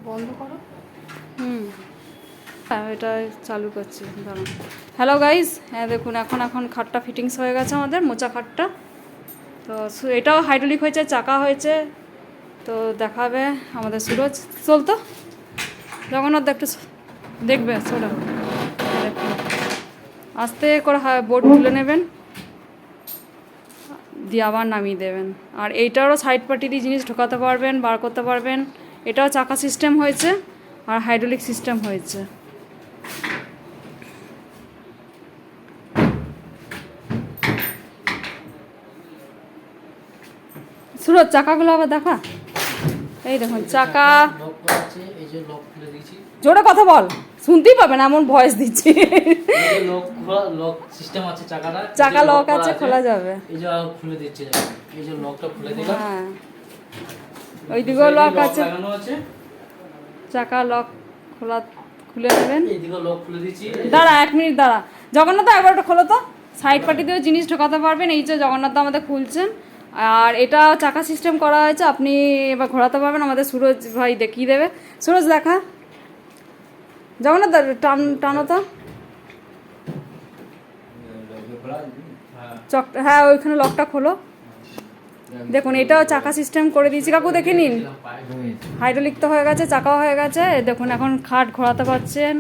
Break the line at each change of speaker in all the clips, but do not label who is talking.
বন্ধ করো। হ্যাঁ, এটা চালু করছি, দাঁড়ান। হ্যালো গাইজ, হ্যাঁ দেখুন এখন খাটটা ফিটিংস হয়ে গেছে আমাদের, মোচা খাটটা। তো এটাও হাইড্রোলিক হয়েছে, চাকা হয়েছে। তো দেখাবে আমাদের সুরজ। চলতো জগন্নাথ একটু দেখবে ছোটো, আস্তে করে বোর্ড তুলে নেবেন, দিয়ে আবার নামিয়ে দেবেন। আর এইটারও সাইড পার্টি দিয়ে জিনিস ঢোকাতে পারবেন, বার করতে পারবেন। এটাও চাকা সিস্টেম হয়েছে আর হাইড্রোলিক সিস্টেম হয়েছে। সুরজ চাকাগুলো আবার দেখা, এই দেখুন চাকা। জোরে কথা বল, শুনতেই পাবেন, এমন ভয়েস দিচ্ছি। চাকা লক আছে, খোলা যাবে। হ্যাঁ, ওই দিকেও লক আছে, চাকা লক খোলা, খুলে নেবেন। দাঁড়া 1 মিনিট দাঁড়া, জগন্নাথ একবার ওটা খোলো তো। সাইড পার্টি দিয়েও জিনিস ঢোকাতে পারবেন। এই যে জগন্নাথ আমাদের খুলছেন, আর এটা চাকা সিস্টেম করা হয়েছে। আপনি এবার ঘোরাতে পারবেন, আমাদের সুরজ ভাই দেখিয়ে দেবে। সুরজ দেখা, জগন্নাথ টানো তো চকটা। হ্যাঁ, ওইখানে লকটা খোলো। দেখুন এটাও চাকা সিস্টেম করে দিয়েছি, কাকু দেখে নিন। হাইড্রোলিক তো হয়ে গেছে, চাকাও হয়ে গেছে। দেখুন এখন খাট ঘোরাতে পারছেন,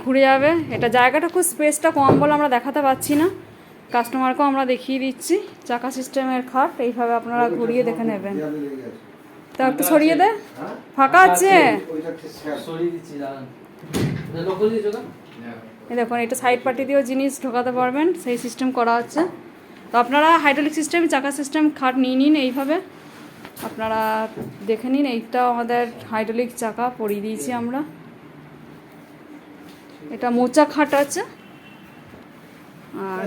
ঘুরে যাবে। এটা জায়গাটা খুব স্পেসটা কম বলে আমরা দেখাতে পাচ্ছি না, কাস্টমারকেও আমরা দেখিয়ে দিচ্ছি। চাকা সিস্টেমের খাট এইভাবে আপনারা ঘুরিয়ে দেখে নেবেন। তা একটু সরিয়ে দে, ফাঁকা আছে। এই দেখুন এটা সাইড পার্টি দিয়েও জিনিস ঢোকাতে পারবেন, সেই সিস্টেম করা হচ্ছে। তো আপনারা হাইড্রোলিক সিস্টেম, চাকা সিস্টেম খাট নিয়ে নিন। এইভাবে আপনারা দেখে নিন। এইটাও আমাদের হাইড্রোলিক চাকা পরিয়ে দিয়েছি আমরা। এটা মোচা খাট আছে। আর